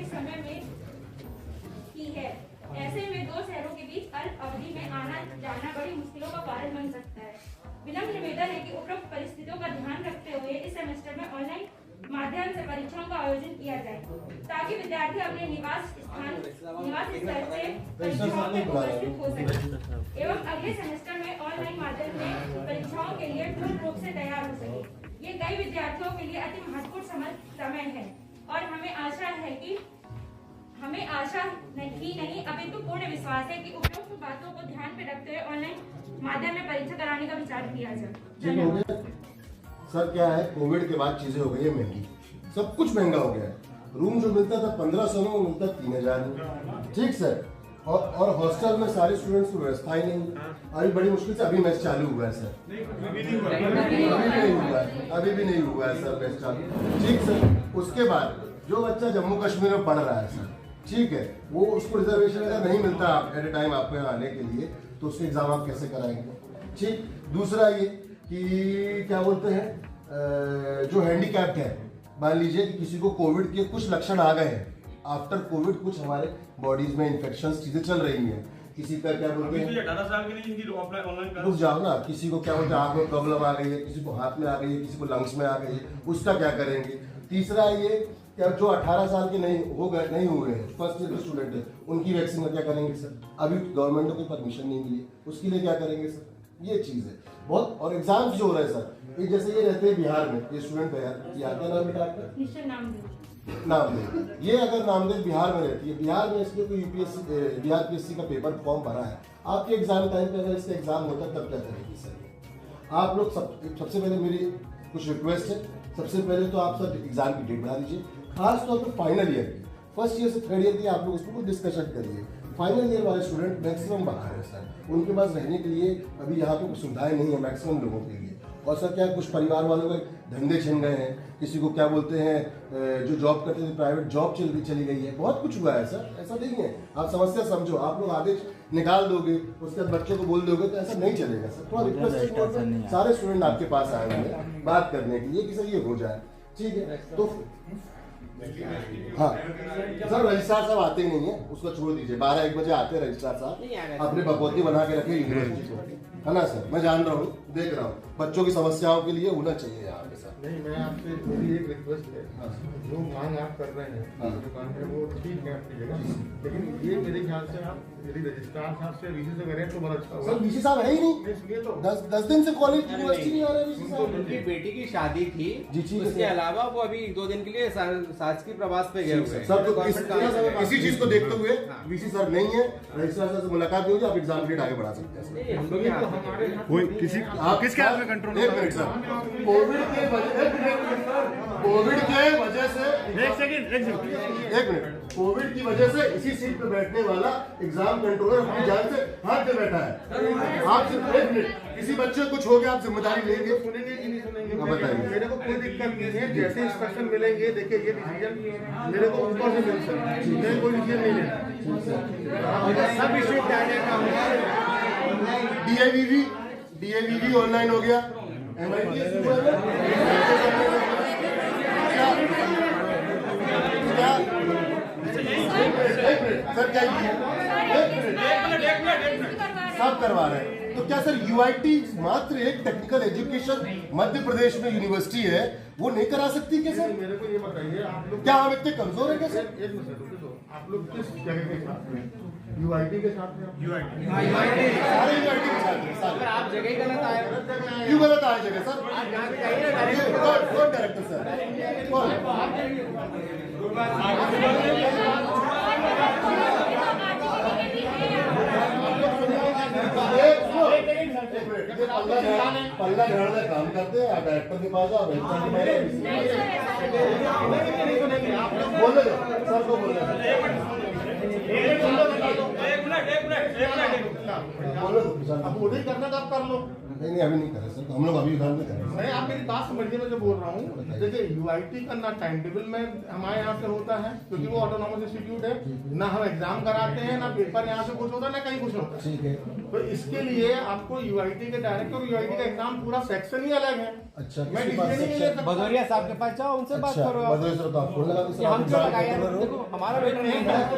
के समय में की है। ऐसे में दो शहरों के बीच अल्प अवधि में आना जाना बड़ी मुश्किलों का कारण बन सकता है। विनम्र निवेदन है कि उपरोक्त परिस्थितियों का ध्यान रखते हुए इस सेमेस्टर में ऑनलाइन माध्यम से परीक्षाओं का आयोजन किया जाए ताकि विद्यार्थी अपने निवास स्थल से परीक्षाओं में उपस्थित हो सके एवं अगले सेमेस्टर में ऑनलाइन माध्यम से परीक्षाओं के लिए पूर्ण रूप से तैयार हो सके। ये कई विद्यार्थियों के लिए अति महत्वपूर्ण समय है और हमें आशा नहीं अपितु पूर्ण विश्वास है कि उपरोक्त बातों को ध्यान में रखते हुए ऑनलाइन माध्यम में परीक्षा कराने का विचार किया जाए। सर क्या है, कोविड के बाद चीजें हो गई है महंगी, सब कुछ महंगा हो गया है। रूम जो मिलता था 1500 में, वो मिलता 3000 में। ठीक सर। और हॉस्टल में सारे स्टूडेंट्स की व्यवस्था ही नहीं। अभी बड़ी मुश्किल से अभी मैच चालू हुआ है सर, अभी भी नहीं हुआ है सर मैच चालू। ठीक सर। उसके बाद जो बच्चा जम्मू कश्मीर में पढ़ रहा है सर, ठीक है, वो उसको रिजर्वेशन अगर नहीं मिलता एट ए टाइम आपको यहाँ आने के लिए, तो उसके एग्जाम आप कैसे कराएंगे। ठीक। दूसरा ये कि क्या बोलते हैं, जो हैंडीकैप्ड है, मान लीजिए कि किसी को कोविड के कुछ लक्षण आ गए हैं, आफ्टर कोविड कुछ हमारे बॉडीज में इन्फेक्शंस चीजें चल रही हैं, किसी का क्या बोलते हैं 18 साल के लिए ऑनलाइन रुक जाओ ना, किसी को क्या बोलते हैं आँख में प्रॉब्लम आ गई है, किसी को हाथ में आ गई है, किसी को लंग्स में आ गई है, उसका क्या करेंगे। तीसरा ये क्या जो 18 साल के नहीं हुए हैं, फर्स्ट ईयर के स्टूडेंट है, उनकी वैक्सीन का क्या करेंगे सर। अभी गवर्नमेंट को कोई परमिशन नहीं मिली, उसके लिए क्या करेंगे सर। ये चीज है बहुत। और एग्जाम्स जो हो रहे हैं सर, ये जैसे ये रहते हैं बिहार में, ये स्टूडेंट है यार, ये आता है नाम बेटा आपका नामदेव। ये अगर नामदेव बिहार में रहती है, बिहार में इसके कोई यूपीएससी बिहार पीएससी का पेपर फॉर्म भरा है, आपके एग्जाम टाइम पे अगर इसका एग्जाम होता है तब क्या करेंगे सर। आप लोग सबसे पहले मेरी कुछ रिक्वेस्ट है, सबसे पहले तो आप सब एग्जाम की डेट बना दीजिए, खास तौर पर फाइनल ईयर की, फर्स्ट ईयर से थर्ड ईयर की आप लोग उसको डिस्कशन करिए। फाइनल ईयर वाले स्टूडेंट मैक्सिमम बाहर है सर, उनके पास रहने के लिए अभी यहाँ पे कुछ सुविधाएं नहीं है मैक्सिमम लोगों के लिए। और सर क्या कुछ परिवार वालों के धंधे छिन गए हैं, किसी को क्या बोलते हैं जो जॉब करते थे प्राइवेट जॉब चली गई है, बहुत कुछ हुआ है सर। ऐसा नहीं है, आप समस्या समझो, आप लोग आदेश निकाल दोगे उसके बाद बच्चों को बोल दोगे तो ऐसा नहीं चलेगा सर। थोड़ा रिक्वेस्ट सारे स्टूडेंट आपके पास आए हुए हैं बात करने के लिए कि सर ये हो जाए, ठीक है। तो हाँ सर, रजिस्ट्रार साहब आते ही नहीं है, उसको छोड़ दीजिए, 12-1 बजे आते हैं रजिस्ट्रार साहब, अपने बकौती बना के रखे यूनिवर्सिटी को, है ना सर। मैं जान रहा हूँ, देख रहा हूँ, बच्चों की समस्याओं के लिए होना चाहिए यहाँ पे सर। नहीं, मैं आपसे मेरी एक रिक्वेस्ट है, जो मांग आप कर रहे हैं दुकान है वो ठीक है आपकी जगह, लेकिन ये मेरे ख्याल से आप यदि रजिस्ट्रार साहब से वीसी से करें तो बड़ा अच्छा होगा। सर वीसी साहब है ही नहीं, सुनिए तो 10 दिन से कॉलेज यूनिवर्सिटी नहीं आ रहे वीसी साहब। उनकी बेटी की शादी थी, उसके अलावा वो अभी 1-2 दिन के लिए शासकीय प्रवास पे गए हुए हैं सर। तो इसी चीज को देखते हुए वीसी सर नहीं है, रजिस्ट्रार साहब से मुलाकात नहीं होगी, आप एग्जाम डेट आगे बढ़ा सकते हैं। कोई किसी आप किसके हाथ में कंट्रोल। एक मिनट सर, कोविड के वजह से एक मिनट, कोविड की वजह से इसी सीट पे बैठने वाला एग्जाम कंट्रोलर अपनी जान से हाथ पे बैठा है। आप सिर्फ एक मिनट, किसी बच्चे को कुछ हो गया आप जिम्मेदारी लेंगे, सुनेंगे कि नहीं सुनेंगे, बताइए। मेरे को कोई दिक्कत नहीं है, जैसे इंस्ट्रक्शन मिलेंगे, देखिए ये डिसीजन मेरे को ऊपर से मिल सकता है, मैं कोई डिसीजन नहीं लेना। सब विश्वविद्यालय का डीएवीवी ऑनलाइन हो गया, MITS सर क्या सब करवा रहे हैं। तो क्या सर UIT मात्र एक टेक्निकल एजुकेशन मध्य प्रदेश में यूनिवर्सिटी है, वो नहीं करा सकती क्या सर। मेरे को ये बताइए, आप लोग क्या हम इतने कमजोर है क्या सर। एक मिनट रुकिए, तो आप लोग किस जगह के साथ में, UIT के साथ में, सारे UIT के साथ हैं सारे। आप जगह ही गलत आए, क्यों गलत आए जगह सर। कौन डायरेक्टर सर, कौन पल्ला झाड़ने काम करते हैं, डायरेक्टर के पास आओ, बोले सर को बोले बोलो तो विशाल। अब मुझे ही करना तो आप कर लो। नहीं अभी नहीं कर रहे सर, हम लोग अभी विधान नहीं कर रहे। नहीं, आप मेरी बात समझिए, मैं जो बोल रहा हूँ, देखिए यूआईटी का ना टाइम टेबल में हमारे यहाँ से होता है, क्योंकि वो ऑटोनॉमस इंस्टीट्यूट है, ना हम एग्जाम कराते हैं, ना पेपर यहाँ से कुछ होता है, ना कहीं कुछ होता है। ठीक है, तो इसके लिए आपको यूआईटी के डायरेक्टर और यूआईटी का एग्जाम पूरा सेक्शन ही अलग है। अच्छा, मैं डिसीजन ही नहीं ले सकता। भदौरिया साहब के पास जाओ, उनसे बात अच्छा, करो आप। भदौरिया सर तो आप फोन लगा दो सर, हम आप क्यों एग्जाम लगाए यार? कंट्रोलर हो। देखो हमारा बेटा नहीं है।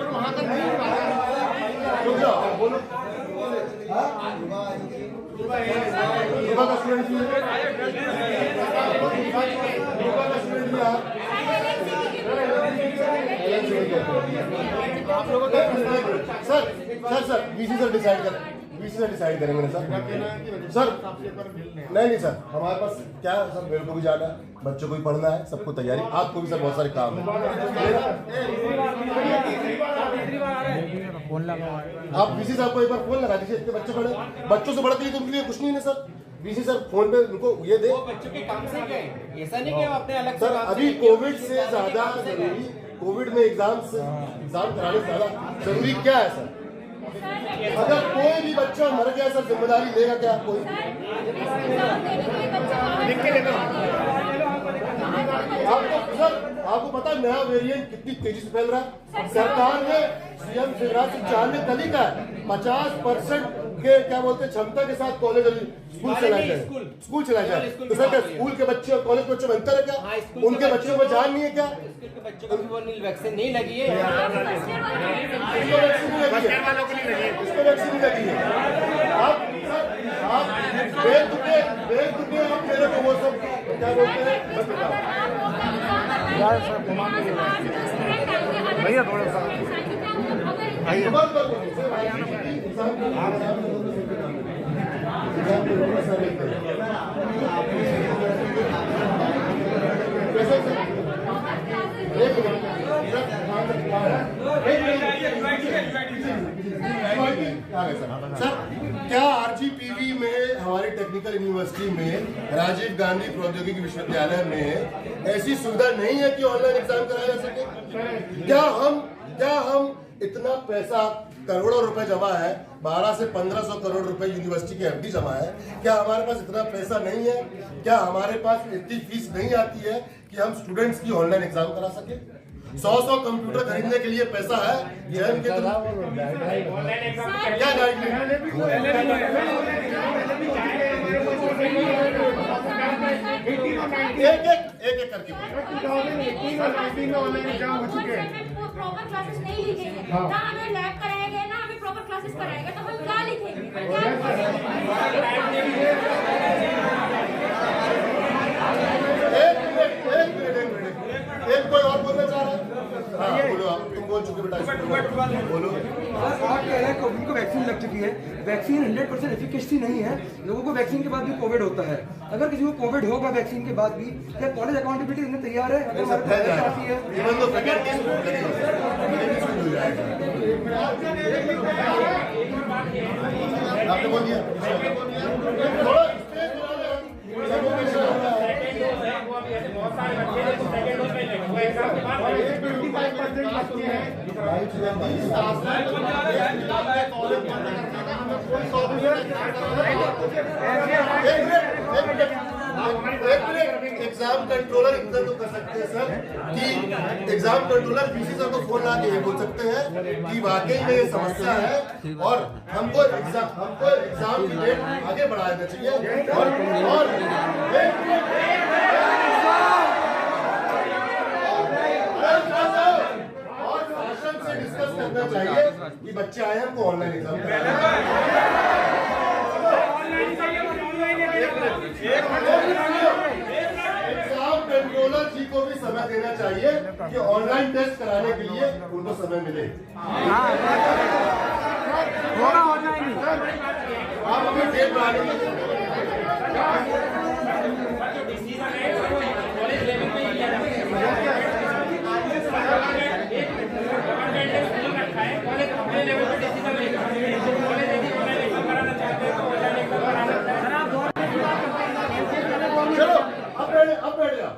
वहाँ का नहीं हो रहा है। रुक जाओ, बोलो। हाँ? योगा का स्टूडेंट भी है। योगा का स्टूडेंट भी है। आप लोगों का सर वीसी सर डिसाइड करें, वीसी सर डिसाइड करेंगे ना सर। नहीं सर, हमारे पास क्या सर, मेरे को भी जाना है, बच्चों को भी पढ़ना है, सबको तैयारी, आपको भी सर बहुत सारे काम है। आप वीसी साहब को एक बार फोन लगा दीजिए, इतने बच्चे पढ़े, बच्चों से बढ़ते ही तो उनके लिए कुछ नहीं है सर। वीसी सर फोन पे उनको ये दे, वो बच्चों के काम से क्या है, ऐसा नहीं कि वो अपने अलग सर अभी कोविड से ज्यादा जरूरी, कोविड में एग्जाम कराने से ज्यादा जरूरी क्या है सर? अगर कोई भी बच्चा मर गया सर, जिम्मेदारी लेगा क्या कोई? आपको पता है नया वेरिएंट कितनी तेजी से फैल रहा है? सरकार ने, सीएम शिवराज सिंह चौहान ने कल ही कहा 50% के क्या बोलते हैं क्षमता के साथ कॉलेज स्कूल चलाया जाए, स्कूल चलाया जाए। तो सर क्या स्कूल के बच्चे और कॉलेज के बच्चे में अंतर है क्या? उनके बच्चों में जान नहीं है क्या? स्कूल के बच्चों को भी वो वैक्सीन नहीं लगी है। इसको वैक्सीन नहीं लगी है, इसको वैक्सीन नहीं लगी है। आप बेतुके आप मेरे को वो सब क्या बोलते हैं, बस बताओ भैया थोड़ा सा सर क्या आरजीपीवी में, हमारी टेक्निकल यूनिवर्सिटी में, राजीव गांधी प्रौद्योगिकी विश्वविद्यालय में ऐसी सुविधा नहीं है कि ऑनलाइन एग्जाम कराया जा सके? क्या हम इतना पैसा, करोड़ों रुपए जमा है, 1200 से 1500 करोड़ रुपए यूनिवर्सिटी की एफडी जमा है, क्या हमारे पास इतना पैसा नहीं है? क्या हमारे पास इतनी फीस नहीं आती है कि हम स्टूडेंट्स की ऑनलाइन एग्जाम करा सके? 100 कंप्यूटर खरीदने के लिए पैसा है, जैन के क्या एक करके प्रॉपर क्लासेस नहीं ली गई है, ना हमें लैब कराया गया, ना हमें प्रॉपर क्लासेस कराया गया, तो हम क्या एक कोई और बोलना चाह रहा है? हाँ बोलो, आप तुम बोल चुके बेटा, बोलो। बात क्या है, कोविड को वैक्सीन लग चुकी है, वैक्सीन 100% एफिकेसी नहीं है, लोगों को वैक्सीन के बाद भी कोविड होता है। अगर किसी को कोविड होगा वैक्सीन के बाद भी, क्या कॉलेज अकाउंटेबिलिटी देने तैयार है? अगर हमारे पास आती है, इवन तो फैकल्टी आपने बोल दिया, एग्जाम कंट्रोलर इतना तो कर सकते हैं सर कि एग्जाम कंट्रोलर वीसी सर को फोन ला के ये बोल सकते हैं कि वाकई में ये समस्या है और हमको एग्जाम की डेट आगे बढ़ा देना चाहिए और शासन से डिस्कस करना चाहिए कि बच्चे आए हमको ऑनलाइन एग्जाम कंट्रोलर जी को भी समय देना चाहिए कि ऑनलाइन टेस्ट कराने के लिए उनको समय मिले। होगा ऑनलाइन। आप अपनी डेट बढ़ा चलो अब बैठ जाओ,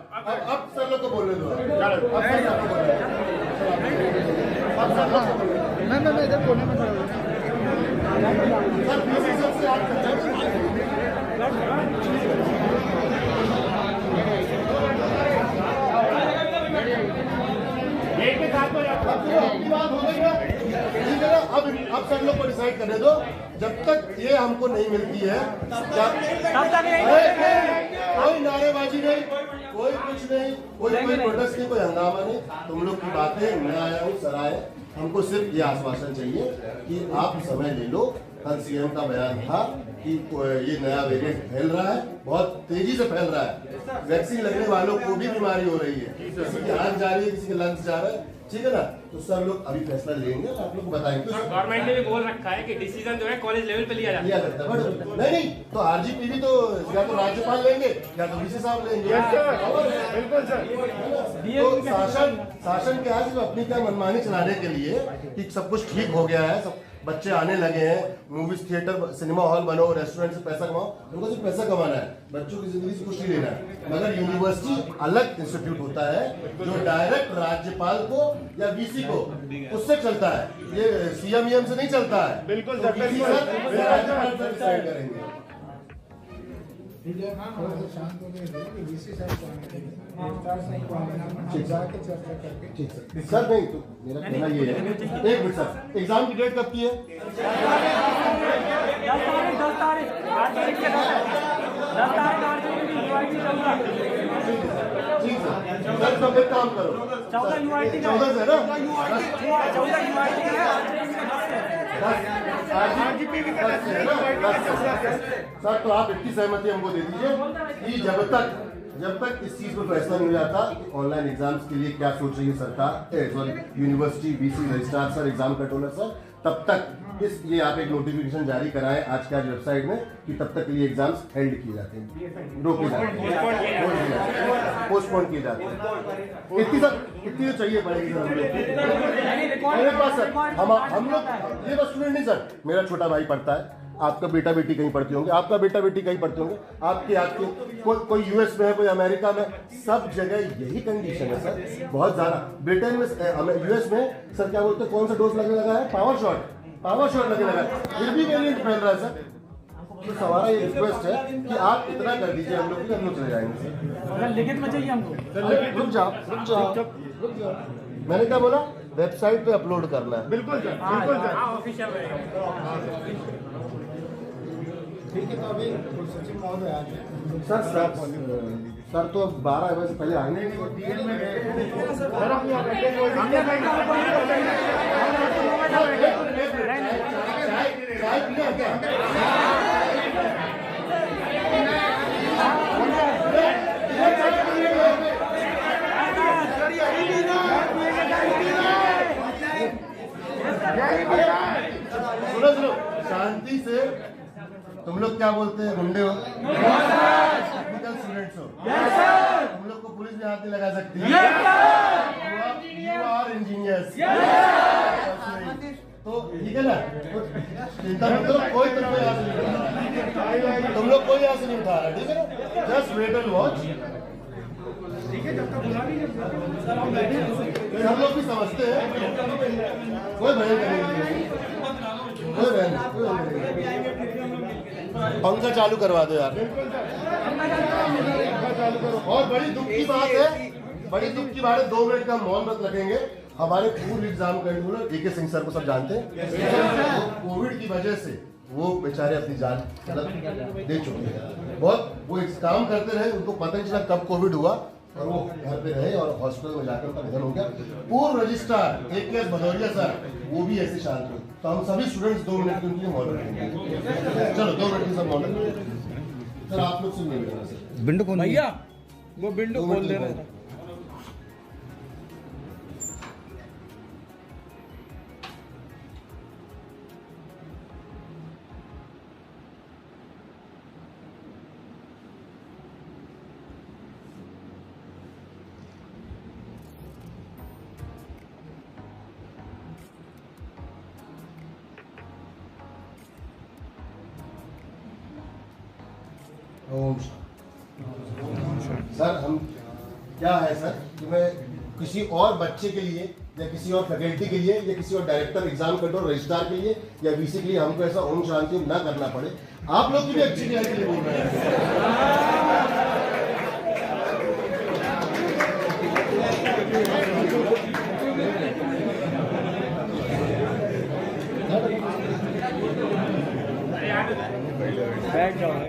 अब सर लोग को बोलने दो, मैं इधर कोने में खड़ा हूं। अपनी बात हो गई ना, ठीक है ना। अब सब लोग को डिसाइड करने दो, जब तक ये हमको नहीं मिलती है कोई नारेबाजी नहीं, कोई कुछ नहीं, कोई प्रोटेस्ट नहीं, कोई हंगामा नहीं। तुम लोग की बातें मैं आया हूँ सर आए, हमको सिर्फ ये आश्वासन चाहिए कि आप समय ले लो। कल सीएम का बयान था कि ये नया वेरिएंट फैल रहा है, बहुत तेजी से फैल रहा है, वैक्सीन लगने वालों को भी बीमारी हो रही है, किसी की आंख जा रही है, किसी के लंग्स जा रहा है, ठीक है ना। तो सब लोग अभी फैसला लेंगे और आप लोग को बताएंगे। गवर्नमेंट ने भी बोल रखा है कि डिसीजन जो है कॉलेज लेवल पे लिया जाता है। नहीं तो आरजीपी भी तो या तो राज्यपाल लेंगे या तो वीसी साहब लेंगे। बिल्कुल सर। तो शासन के आज अपनी क्या मनमानी चलाने के लिए कि सब कुछ ठीक हो गया है, सब बच्चे आने लगे हैं, मूवीज थिएटर सिनेमा हॉल बनो, रेस्टोरेंट से पैसा कमाओ, उनको सिर्फ पैसा कमाना है, बच्चों की जिंदगी से कुछ नहीं लेना है। मगर यूनिवर्सिटी अलग इंस्टीट्यूट होता है जो डायरेक्ट राज्यपाल को या वीसी को उससे चलता है, ये सीएम से नहीं चलता है। बिल्कुल तो राज्यपाल से डिसाइड करेंगे। ठीक सर, नहीं तो मेरा कहना ये है, एक मिनट सर, एग्जाम की डेट कब की है? 10 तारीख ठीक सर, सब एक काम करो, 14 से ना, 14 सर, तो आप इतनी सहमति हमको दे दीजिए कि जब तक इस चीज पर फैसला नहीं हो जाता कि ऑनलाइन एग्जाम्स के लिए क्या सोच रही है सरकार, sorry university VC registrar sir, exam controller sir, तब तक ये आप एक नोटिफिकेशन जारी कराएं आज के आज वेबसाइट में कि तब तक के लिए एग्जाम्स हेल्ड किए जाते हैं, रोके जाते हैं, पोस्टपोन किए जाते हैं। कितनी तो चाहिए पड़ेगी सर मेरे पास सर। हम लोग ये बस स्टूडेंट नहीं सर, मेरा छोटा भाई पढ़ता है, आपका बेटा बेटी कहीं पढ़ते होंगे, आपका बेटा बेटी कहीं पढ़ते होंगे, आपके कोई यूएस में है, कोई अमेरिका में, सब जगह यही कंडीशन है सर। बहुत ज्यादा ब्रिटेन में, यूएस में सर क्या बोलते हैं, कौन सा डोज लगने लगा है? पावर शॉट लगने लगा है, फिर भी वेरिएंट फैल रहा है सर। तो हमारा ये रिक्वेस्ट है कि आप इतना कर दीजिए, हम लोग चले जाएंगे सर। लिखित में चाहिए हमको। रुक जाओ, मैंने क्या बोला, वेबसाइट पे अपलोड करना है। बिल्कुल सर, बिल्कुल सर, ऑफिशियल रहेगा। ठीक है, तो अभी सचिव महोदय आ गए सर तो अब 12 बजे पहले आएंगे। सुनो शांति से, तुम लोग क्या बोलते हैं, गुंडे हो, टेक्निकल स्टूडेंट्स हो, तुम लोग को पुलिस भी हाथ नहीं लगा सकती, यू आर इंजीनियर्स, तो ठीक है ना, तो चिंता मत करो, कोई तुम लोग यहाँ से नहीं उठा रहा, तुम लोग कोई यहाँ से नहीं उठा रहा, ठीक है ना, जस्ट वेट एंड वॉच। सब लोग भी समझते हैं, कोई भय नहीं, कोई भय नहीं। पंखा चालू करवा दो यार। और बड़ी दुख की बात है, 2 मिनट का मौन व्रत रखेंगे। हमारे पूर्व exam controller AK Singh sir को सब जानते हैं, कोविड की वजह से वो बेचारे अपनी जान दे चुके हैं। बहुत वो काम करते रहे, उनको पता नहीं चला कब कोविड हुआ और वो घर पे रहे और हॉस्पिटल में जाकर उनका निधन हो गया। पूर्व रजिस्ट्रार AK भदौरिया सर, वो भी ऐसे शांत हुए। तो हम सभी स्टूडेंट्स 2 मिनट के लिए मौन रखेंगे। चलो 2 मिनट के सब मौन रखेंगे सर। आप लोग सुन लेना सर, बिंडो खोल भैया, वो विंडो खोल दे रहे थे। सर हम क्या है सर कि मैं किसी और बच्चे के लिए या किसी और फैकल्टी के लिए या किसी और डायरेक्टर, एग्जाम कंट्रोल रजिस्ट्रार के लिए या वीसी के लिए हमको ऐसा ओम शांति ओम ना करना पड़े। आप लोग की भी अच्छी न्याय के लिए बोल रहे हैं। बैठ जाओ।